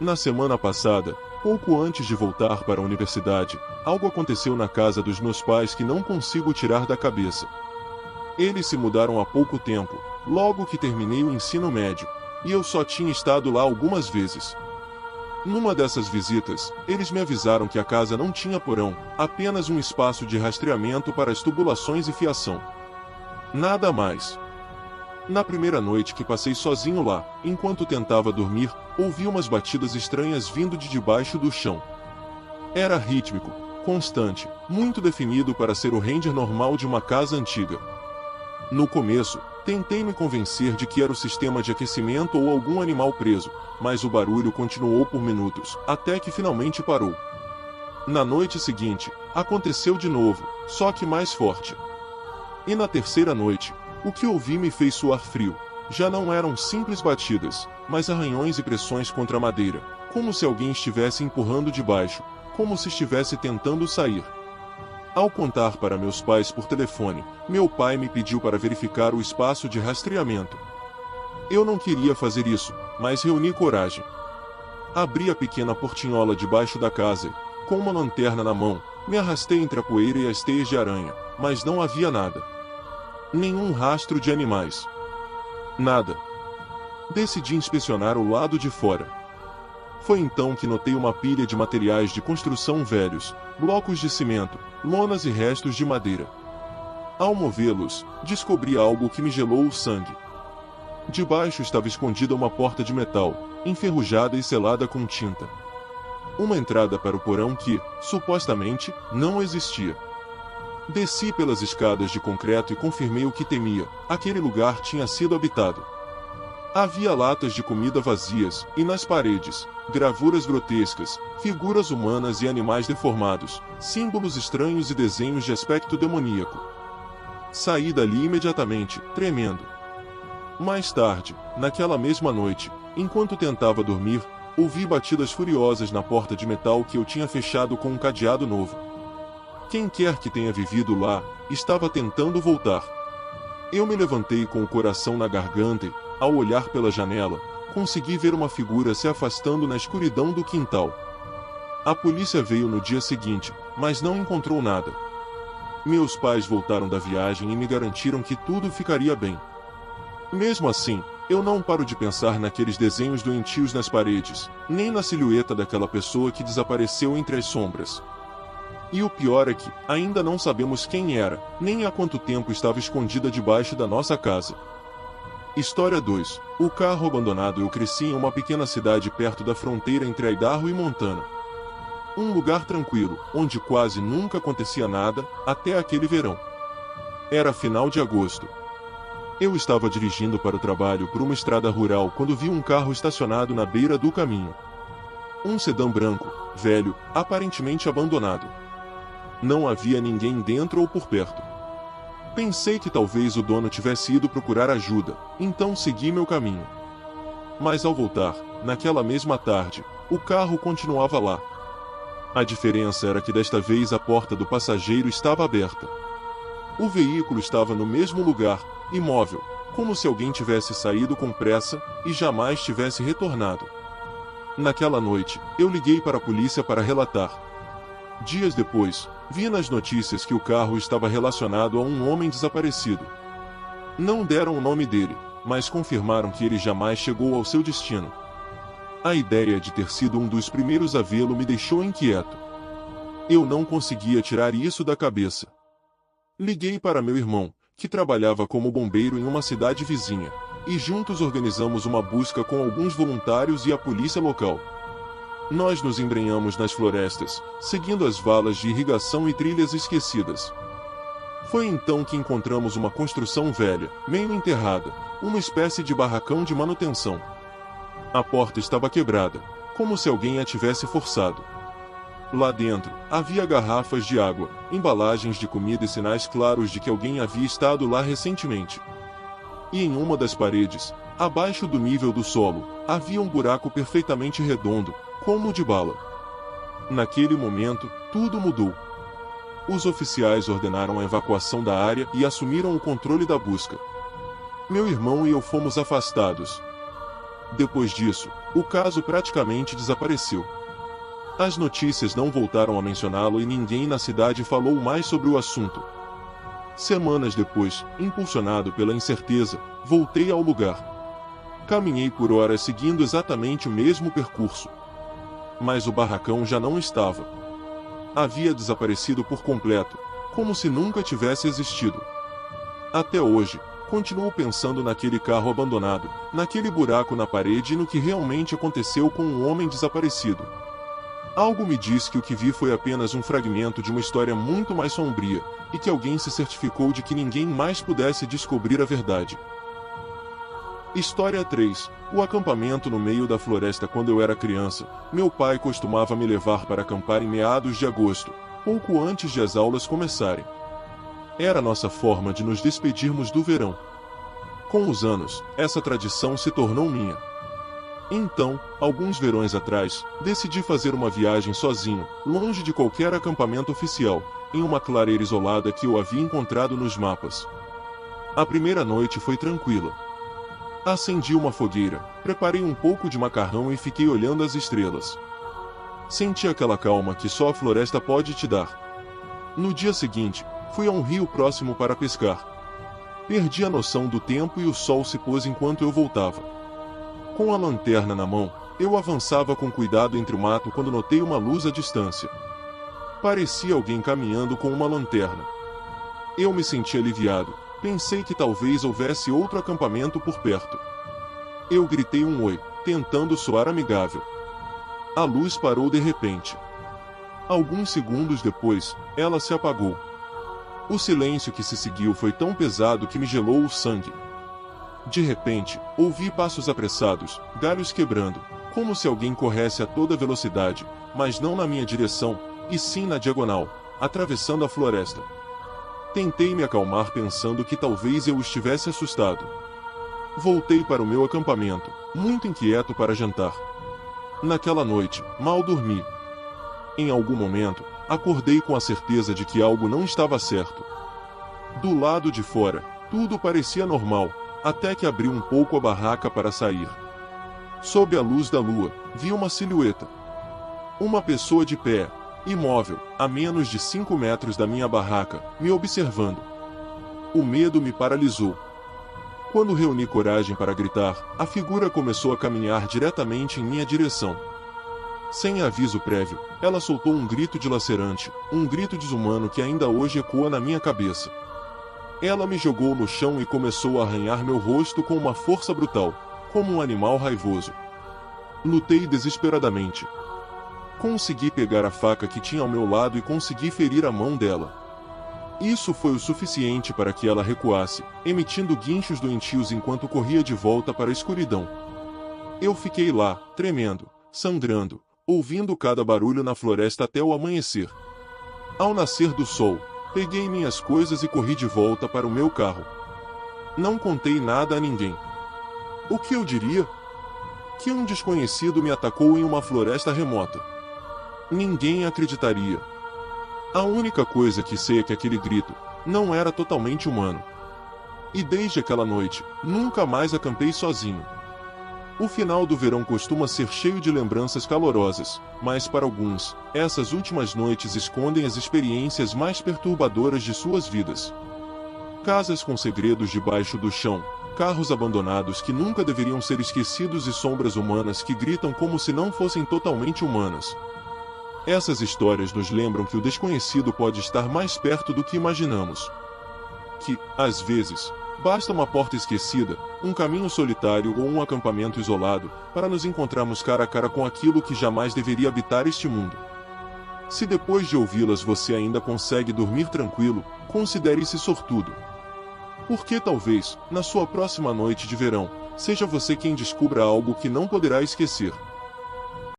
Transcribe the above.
Na semana passada, pouco antes de voltar para a universidade, algo aconteceu na casa dos meus pais que não consigo tirar da cabeça. Eles se mudaram há pouco tempo, logo que terminei o ensino médio, e eu só tinha estado lá algumas vezes. Numa dessas visitas, eles me avisaram que a casa não tinha porão, apenas um espaço de rastreamento para as tubulações e fiação. Nada mais. Na primeira noite que passei sozinho lá, enquanto tentava dormir, ouvi umas batidas estranhas vindo de debaixo do chão. Era rítmico, constante, muito definido para ser o render normal de uma casa antiga. No começo, tentei me convencer de que era o sistema de aquecimento ou algum animal preso, mas o barulho continuou por minutos, até que finalmente parou. Na noite seguinte, aconteceu de novo, só que mais forte. E na terceira noite, o que ouvi me fez suar frio. Já não eram simples batidas, mas arranhões e pressões contra a madeira, como se alguém estivesse empurrando de baixo, como se estivesse tentando sair. Ao contar para meus pais por telefone, meu pai me pediu para verificar o espaço de rastreamento. Eu não queria fazer isso, mas reuni coragem. Abri a pequena portinhola debaixo da casa e, com uma lanterna na mão, me arrastei entre a poeira e as teias de aranha, mas não havia nada. Nenhum rastro de animais. Nada. Decidi inspecionar o lado de fora. Foi então que notei uma pilha de materiais de construção velhos, blocos de cimento, lonas e restos de madeira. Ao movê-los, descobri algo que me gelou o sangue. Debaixo estava escondida uma porta de metal, enferrujada e selada com tinta. Uma entrada para o porão que, supostamente, não existia. Desci pelas escadas de concreto e confirmei o que temia: aquele lugar tinha sido habitado. Havia latas de comida vazias, e nas paredes, gravuras grotescas, figuras humanas e animais deformados, símbolos estranhos e desenhos de aspecto demoníaco. Saí dali imediatamente, tremendo. Mais tarde, naquela mesma noite, enquanto tentava dormir, ouvi batidas furiosas na porta de metal que eu tinha fechado com um cadeado novo. Quem quer que tenha vivido lá, estava tentando voltar. Eu me levantei com o coração na garganta e, ao olhar pela janela, consegui ver uma figura se afastando na escuridão do quintal. A polícia veio no dia seguinte, mas não encontrou nada. Meus pais voltaram da viagem e me garantiram que tudo ficaria bem. Mesmo assim, eu não paro de pensar naqueles desenhos doentios nas paredes, nem na silhueta daquela pessoa que desapareceu entre as sombras. E o pior é que, ainda não sabemos quem era, nem há quanto tempo estava escondida debaixo da nossa casa. História 2. O carro abandonado. Eu cresci em uma pequena cidade perto da fronteira entre Idaho e Montana. Um lugar tranquilo, onde quase nunca acontecia nada, até aquele verão. Era final de agosto. Eu estava dirigindo para o trabalho por uma estrada rural quando vi um carro estacionado na beira do caminho. Um sedã branco, velho, aparentemente abandonado. Não havia ninguém dentro ou por perto. Pensei que talvez o dono tivesse ido procurar ajuda, então segui meu caminho. Mas ao voltar, naquela mesma tarde, o carro continuava lá. A diferença era que desta vez a porta do passageiro estava aberta. O veículo estava no mesmo lugar, imóvel, como se alguém tivesse saído com pressa e jamais tivesse retornado. Naquela noite, eu liguei para a polícia para relatar. Dias depois, vi nas notícias que o carro estava relacionado a um homem desaparecido. Não deram o nome dele, mas confirmaram que ele jamais chegou ao seu destino. A ideia de ter sido um dos primeiros a vê-lo me deixou inquieto. Eu não conseguia tirar isso da cabeça. Liguei para meu irmão, que trabalhava como bombeiro em uma cidade vizinha, e juntos organizamos uma busca com alguns voluntários e a polícia local. Nós nos embrenhamos nas florestas, seguindo as valas de irrigação e trilhas esquecidas. Foi então que encontramos uma construção velha, meio enterrada, uma espécie de barracão de manutenção. A porta estava quebrada, como se alguém a tivesse forçado. Lá dentro, havia garrafas de água, embalagens de comida e sinais claros de que alguém havia estado lá recentemente. E em uma das paredes, abaixo do nível do solo, havia um buraco perfeitamente redondo, como de bala. Naquele momento, tudo mudou. Os oficiais ordenaram a evacuação da área e assumiram o controle da busca. Meu irmão e eu fomos afastados. Depois disso, o caso praticamente desapareceu. As notícias não voltaram a mencioná-lo e ninguém na cidade falou mais sobre o assunto. Semanas depois, impulsionado pela incerteza, voltei ao lugar. Caminhei por horas seguindo exatamente o mesmo percurso. Mas o barracão já não estava. Havia desaparecido por completo, como se nunca tivesse existido. Até hoje, continuo pensando naquele carro abandonado, naquele buraco na parede e no que realmente aconteceu com um homem desaparecido. Algo me diz que o que vi foi apenas um fragmento de uma história muito mais sombria, e que alguém se certificou de que ninguém mais pudesse descobrir a verdade. História 3. O acampamento no meio da floresta. Quando eu era criança, meu pai costumava me levar para acampar em meados de agosto, pouco antes de as aulas começarem. Era nossa forma de nos despedirmos do verão. Com os anos, essa tradição se tornou minha. Então, alguns verões atrás, decidi fazer uma viagem sozinho, longe de qualquer acampamento oficial, em uma clareira isolada que eu havia encontrado nos mapas. A primeira noite foi tranquila. Acendi uma fogueira, preparei um pouco de macarrão e fiquei olhando as estrelas. Senti aquela calma que só a floresta pode te dar. No dia seguinte, fui a um rio próximo para pescar. Perdi a noção do tempo e o sol se pôs enquanto eu voltava. Com a lanterna na mão, eu avançava com cuidado entre o mato quando notei uma luz à distância. Parecia alguém caminhando com uma lanterna. Eu me senti aliviado, pensei que talvez houvesse outro acampamento por perto. Eu gritei um oi, tentando soar amigável. A luz parou de repente. Alguns segundos depois, ela se apagou. O silêncio que se seguiu foi tão pesado que me gelou o sangue. De repente, ouvi passos apressados, galhos quebrando, como se alguém corresse a toda velocidade, mas não na minha direção, e sim na diagonal, atravessando a floresta. Tentei me acalmar pensando que talvez eu estivesse assustado. Voltei para o meu acampamento, muito inquieto para jantar. Naquela noite, mal dormi. Em algum momento, acordei com a certeza de que algo não estava certo. Do lado de fora, tudo parecia normal, até que abri um pouco a barraca para sair. Sob a luz da lua, vi uma silhueta. Uma pessoa de pé, imóvel, a menos de 5 metros da minha barraca, me observando. O medo me paralisou. Quando reuni coragem para gritar, a figura começou a caminhar diretamente em minha direção. Sem aviso prévio, ela soltou um grito dilacerante, um grito desumano que ainda hoje ecoa na minha cabeça. Ela me jogou no chão e começou a arranhar meu rosto com uma força brutal, como um animal raivoso. Lutei desesperadamente. Consegui pegar a faca que tinha ao meu lado e consegui ferir a mão dela. Isso foi o suficiente para que ela recuasse, emitindo guinchos doentios enquanto corria de volta para a escuridão. Eu fiquei lá, tremendo, sangrando, ouvindo cada barulho na floresta até o amanhecer. Ao nascer do sol, peguei minhas coisas e corri de volta para o meu carro. Não contei nada a ninguém. O que eu diria? Que um desconhecido me atacou em uma floresta remota. Ninguém acreditaria. A única coisa que sei é que aquele grito não era totalmente humano. E desde aquela noite, nunca mais acampei sozinho. O final do verão costuma ser cheio de lembranças calorosas, mas para alguns, essas últimas noites escondem as experiências mais perturbadoras de suas vidas. Casas com segredos debaixo do chão, carros abandonados que nunca deveriam ser esquecidos e sombras humanas que gritam como se não fossem totalmente humanas. Essas histórias nos lembram que o desconhecido pode estar mais perto do que imaginamos. Que, às vezes, basta uma porta esquecida, um caminho solitário ou um acampamento isolado, para nos encontrarmos cara a cara com aquilo que jamais deveria habitar este mundo. Se depois de ouvi-las você ainda consegue dormir tranquilo, considere-se sortudo. Porque talvez, na sua próxima noite de verão, seja você quem descubra algo que não poderá esquecer.